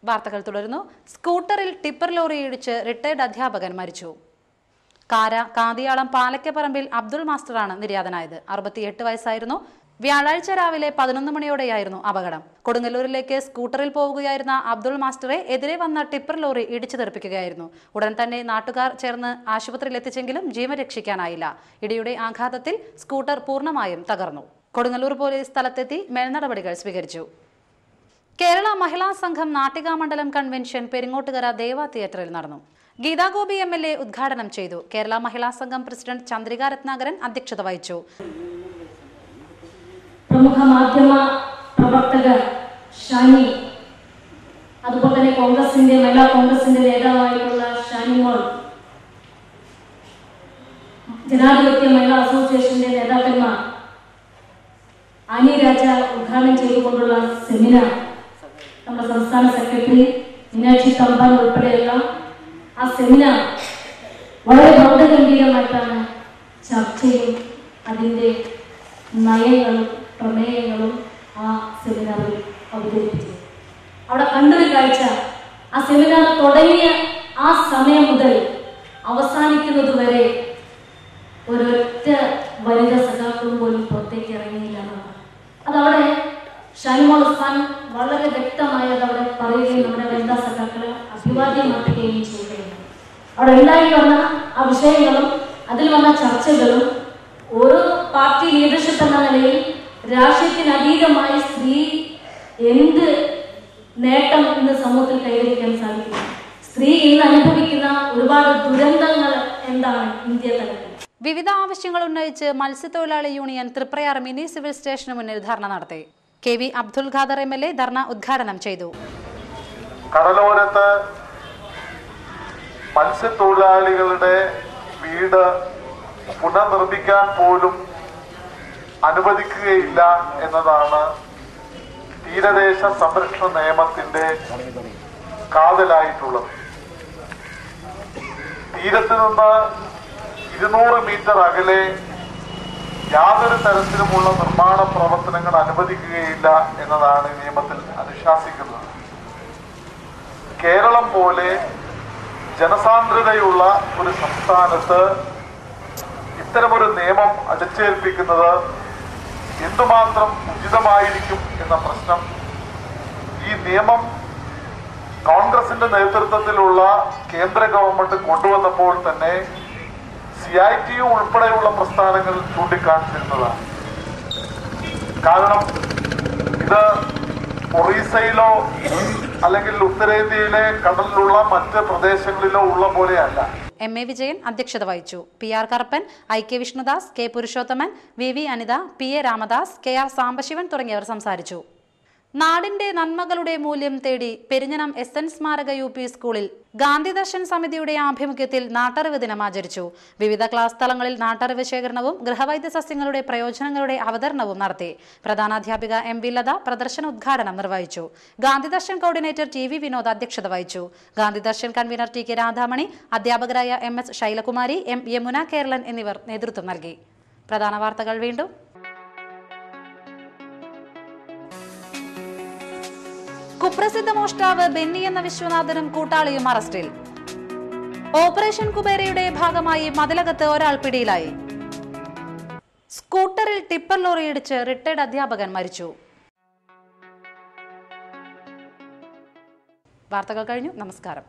വാർത്തകൾ തുടരുന്നു. സ്കൂട്ടറിൽ ടിപ്പർ ലോറി ഇടിച്ച് റിട്ടയർഡ് അധ്യാപകൻ മരിച്ചു. കാതിയാളം പാലക്കപ്പറമ്പിൽ അബ്ദുൾ മാസ്റ്ററാണ് നിര്യാതനായത്. 68 വയസ്സായിരുന്നു. വ്യാഴാഴ്ച രാവിലെ 11 മണിയോടെയായിരുന്നു അപകടം. കൊടുങ്ങല്ലൂരിലേക്ക് സ്കൂട്ടറിൽ പോവുകയായിരുന്ന അബ്ദുൾ മാസ്റ്ററെ എതിരെ വന്ന ടിപ്പർ ലോറി ഇടിച്ചു തെറിപ്പിക്കുകയായിരുന്നു. ഉടൻ തന്നെ നാട്ടുകാർ ചേർന്ന് ആശുപത്രിയിൽ എത്തിച്ചെങ്കിലും ജീവൻ രക്ഷിക്കാനായില്ല. ഇടിയുടെ ആഘാതത്തിൽ സ്കൂട്ടർ പൂർണ്ണമായും തകർന്നു. കൊടുങ്ങല്ലൂർ പോലീസ് സ്ഥലത്തെത്തി മേൽനടപടികൾ സ്വീകരിച്ചു. കേരള മഹിളാ സംഘം നാട്ടിക മണ്ഡലം കൺവെൻഷൻ പെരിങ്ങോട്ടുകര ദേവ തിയേറ്ററിൽ നടന്നു. ഗീതാഗോപി MLA ഉദ്ഘാടനം ചെയ്തു. കേരള മഹിളാ സംഘം പ്രസിഡന്റ് ചന്ദ്രിക രത്നാകരൻ അധ്യക്ഷത വഹിച്ചു. പ്രമുഖ മാധ്യമ പ്രവർത്തക ഷാനി, അതുപോലെ തന്നെ മഹിളാ കോൺഗ്രസിന്റെ നേതാവായിട്ടുള്ള ഷാനിമോൾ, ജനാധിപത്യ മഹിളാ അസോസിയേഷന്റെ നേതാക്കന്മാർ, ആനി രാജ ഉദ്ഘാടനം ചെയ്തുകൊണ്ടുള്ള സെമിനാർ, നമ്മുടെ സംസ്ഥാന സെക്രട്ടറി മീനാക്ഷി തമ്പാൻ ഉൾപ്പെടെയുള്ള ആ സെമിനാർ വളരെ ബോധഗംഭീരമായിട്ടാണ് ചർച്ചയും അതിൻ്റെ നയങ്ങളും പ്രമേയങ്ങളും ആ സെമിനാറിൽ അവതരിപ്പിച്ചത്. അവിടെ കണ്ടൊരു കാഴ്ച, ആ സെമിനാർ തുടങ്ങിയ ആ സമയം മുതൽ അവസാനിക്കുന്നത് വരെ ഒരൊറ്റ വനിതാ സഖാക്കളും പോലും പുറത്തേക്ക് ഇറങ്ങിയില്ല എന്നാണ്. അതവിടെ ഷാനിമോൾ ഉസ്മാൻ വളരെ വ്യക്തമായി അതവിടെ പറയുകയും നമ്മുടെ വനിതാ സഖാക്കളെ അഭിവാദ്യമാക്കുകയും ചെയ്യുകയാണ്. അവിടെ ഉണ്ടായി വന്ന ആ വിഷയങ്ങളും അതിൽ വന്ന ചർച്ചകളും ഓരോ പാർട്ടി ലീഡർഷിപ്പ് എന്ന നിലയിൽ രാഷ്ട്രീയത്തിനതീതമായി സ്ത്രീ എന്ത് നേട്ടം ഇന്ന് സമൂഹത്തിൽ കൈവരിക്കാൻ സാധിക്കും, സ്ത്രീ ഇന്ന് അനുഭവിക്കുന്ന ഒരുപാട് ദുരന്തങ്ങൾ എന്താണ് ഇന്ത്യ തലത്തിൽ. വിവിധ ആവശ്യങ്ങൾ ഉന്നയിച്ച് മത്സ്യത്തൊഴിലാളി യൂണിയൻ തൃപ്രയാർ മിനി സിവിൽ സ്റ്റേഷന് മുന്നിൽ ധർണ നടത്തി. KV അബ്ദുൽ ഖാദർ MLA ധർണ ഉദ്ഘാടനം ചെയ്തു. കടലോരത്ത് മത്സ്യത്തൊഴിലാളികളുടെ വീട് പുനർനിർമ്മിക്കാൻ പോലും അനുവദിക്കുകയില്ല എന്നതാണ് തീരദേശ സംരക്ഷണ നിയമത്തിന്റെ കാതലായിട്ടുള്ളത്. തീരത്ത് നിന്ന് 200 മീറ്റർ അകലെ യാതൊരു തരത്തിലുമുള്ള നിർമ്മാണ പ്രവർത്തനങ്ങൾ അനുവദിക്കുകയില്ല എന്നതാണ് നിയമത്തിൽ അനുശാസിക്കുന്നത്. കേരളം പോലെ ജനസാന്ദ്രതയുള്ള ഒരു സംസ്ഥാനത്ത് ഇത്തരമൊരു നിയമം അടിച്ചേൽപ്പിക്കുന്നത് എന്തുമാത്രം ഉചിതമായിരിക്കും എന്ന പ്രശ്നം ഈ നിയമം കോൺഗ്രസിന്റെ നേതൃത്വത്തിലുള്ള കേന്ദ്ര ഗവൺമെന്റ് കൊണ്ടുവന്നപ്പോൾ തന്നെ CITU ഉൾപ്പെടെയുള്ള പ്രസ്ഥാനങ്ങൾ ചൂണ്ടിക്കാണിച്ചിരുന്നതാണ്. കാരണം ഇത് ഒറീസയിലോ അല്ലെങ്കിൽ ഉത്തരേന്ത്യയിലെ കടലിലുള്ള മറ്റ് പ്രദേശങ്ങളിലോ ഉള്ള പോലെയല്ല. MA വിജയൻ അധ്യക്ഷത വഹിച്ചു. PR Karuppan, IK Vishnudas, K Purushothaman, VV Anitha, PA Ramadas, KR Sambasivan തുടങ്ങിയവർ സംസാരിച്ചു. നാടിന്റെ നന്മകളുടെ മൂല്യം തേടി പെരിഞ്ഞനം SN സ്മാരക UP സ്കൂളിൽ ഗാന്ധി ദർശൻ സമിതിയുടെ ആഭിമുഖ്യത്തിൽ നാട്ടറിവ് ദിനം ആചരിച്ചു. വിവിധ ക്ലാസ് തലങ്ങളിൽ നാട്ടറിവ് ശേഖരണവും ഗൃഹവൈദ്യ സസ്യങ്ങളുടെ പ്രയോജനങ്ങളുടെ അവതരണവും നടത്തി. പ്രധാനാധ്യാപിക MV ലത പ്രദർശന ഉദ്ഘാടനം നിർവഹിച്ചു. ഗാന്ധി ദർശൻ കോർഡിനേറ്റർ TV വിനോദ് അധ്യക്ഷത വഹിച്ചു. ഗാന്ധി ദർശൻ കൺവീനർ TK രാധാമണി, അധ്യാപകരായ MS ശൈലകുമാരി, M യമുന കേരളൻ എന്നിവർ നേതൃത്വം നൽകി. പ്രധാന വാർത്തകൾ വീണ്ടും. കുപ്രസിദ്ധ മോഷ്ടാവ് ബെന്നി എന്ന വിശ്വനാഥനും കൂട്ടാളിയും അറസ്റ്റിൽ. ഓപ്പറേഷൻ കുബേരയുടെ ഭാഗമായി മതിലകത്ത് ഒരാൾ പിടിയിലായി. സ്കൂട്ടറിൽ ടിപ്പർ ലോറി ഇടിച്ച് റിട്ടയർഡ് അധ്യാപകൻ മരിച്ചു. വാർത്തകൾ കഴിഞ്ഞു. നമസ്കാരം.